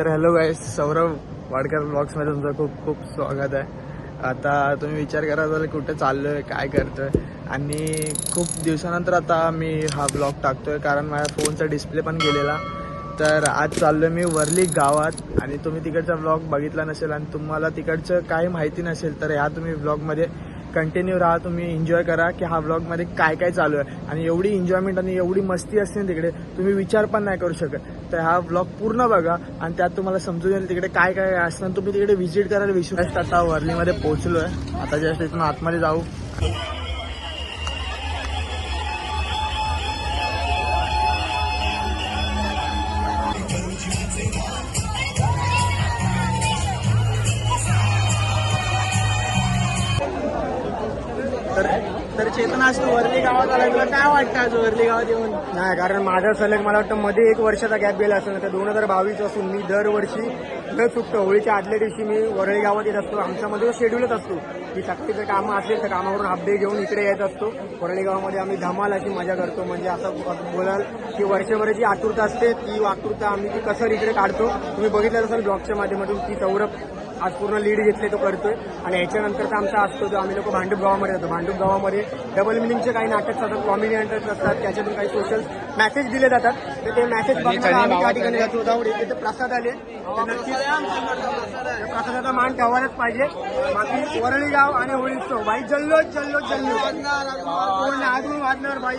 तर हॅलो गाईस, सौरभ वाडकर ब्लॉग्समध्ये तुमचं खूप खूप स्वागत आहे। आता तुम्ही विचार करा जरा कुठे चाललो आहे, काय करतो आहे, आणि खूप दिवसानंतर आता मी हा ब्लॉग टाकतो आहे कारण माझ्या फोनचा डिस्प्ले पण गेलेला। तर आज चाललो आहे मी वर्ली गावात, आणि तुम्ही तिकडचा ब्लॉग बघितला नसेल आणि तुम्हाला तिकडचं काही माहिती नसेल तर ह्या तुम्ही ब्लॉगमध्ये कंटिन्यू राहा, तुम्ही एन्जॉय करा की हा ब्लॉगमध्ये काय काय चालू आहे। आणि एवढी एन्जॉयमेंट आणि एवढी मस्ती असते तिकडे, तुम्ही विचार पण नाही करू शकत। तर हा ब्लॉग पूर्ण बघा आणि त्यात तुम्हाला समजून येईल तिकडे काय काय असतं, तुम्ही तिकडे व्हिजिट करायला विसरू। आता वर्लीमध्ये पोहोचलो आहे, आता जस्ट इथून आतमध्ये जाऊ। तर चेतना, आज तू वर्ली गावात आला, तुला काय वाटतं आज वर्ली गावात येऊन? नाही, कारण माझा सलग मला वाटतं मध्ये 1 वर्षाचा गॅप गेला असेल तर 2022 असून मी दरवर्षी न चुकतो होळीच्या आदल्या दिवशी मी वरळी गावात येत असतो। आमच्यामध्ये शेड्यूलच असतो की सक्तीचं कामं असेल तर कामावरून हाफ डे घेऊन इकडे येत असतो। वरळी गावामध्ये आम्ही धमाल अशी मजा करतो, म्हणजे असं बोलाल की वर्षभराची आतुरता असते, ती आतुरता आम्ही ती कसर इकडे काढतो। तुम्ही बघितलं असेल ब्लॉगच्या माध्यमातून की सौरभ आज पूर्ण लीड घेतले तो करतोय। आणि याच्यानंतरचा आमचा असतो जो आम्ही लोक भांडूप गावामध्ये जातो। भांडूप गावामध्ये डबल मिनिंगचे काही नाटक असतात, कॉमेडी नाटक असतात, त्याच्यातून काही सोशल मेसेज दिले जातात। तर ते मेसेज बघण्यासाठी आम्ही त्या ठिकाणी जातो। उदावडी तिथे प्रसाद आले तर नक्कीच प्रसादाचा मान ठेवायलाच पाहिजे। बाकी वरळी गाव आणि होळी उत्सव बाई जल्लोष जल्लोष जल्लोष कोण आगून वाजणार बाई।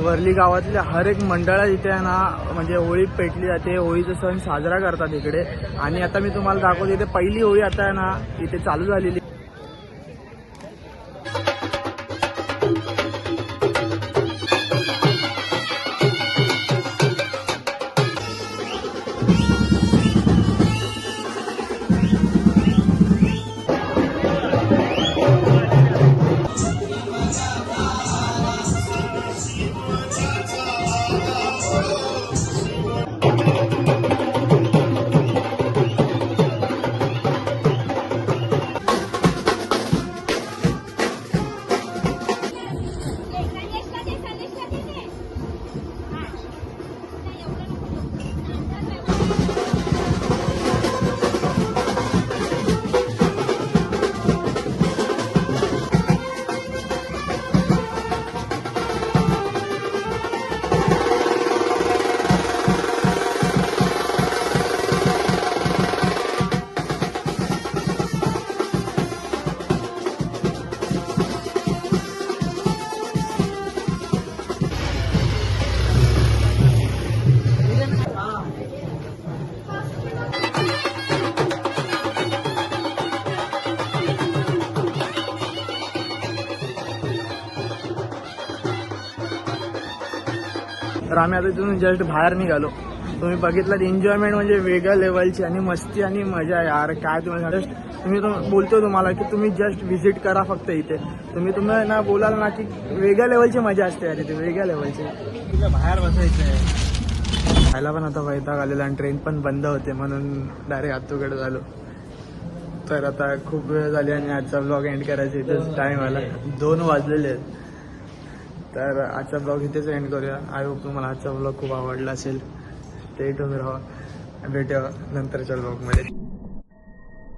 वर्ली गावातल्या हर एक मंडळात इथे आहे ना, म्हणजे होळी पेटली जाते, होळीचा सण साजरा करतात इकडे। आणि आता मी तुम्हाला दाखवतो, इथे पहिली होळी आता आहे ना इथे चालू झालेली। तर आम्ही आता तिथून जस्ट बाहेर निघालो। तुम्ही बघितलं एन्जॉयमेंट म्हणजे वेगळ्या लेवलची आणि मस्ती आणि मजा यार, काय तुम्हाला जस्ट तुम्ही बोलतो तुम्हाला की तुम्ही जस्ट व्हिजिट करा फक्त इथे। तुम्ही ना बोलाल ना की वेगळ्या लेवलची मजा असते यार इथे, वेगळ्या लेवलची। तुला बाहेर बसायचं आहे, खायला पण आता वैताग आलेला आणि ट्रेन पण बंद होते म्हणून डायरेक्ट आतूकडे झालो। तर आता खूप वेळ झाली आणि आजचा ब्लॉग एंड करायचा इथेच टाईम आला, 2 वाजलेले आहेत। तर आजचा ब्लॉग इथेच एंड करूया। आय होप तुम्हाला आजचा ब्लॉग खूप आवडला असेल। ते तुम्ही राहा, भेटूया नंतरच्या ब्लॉगमध्ये।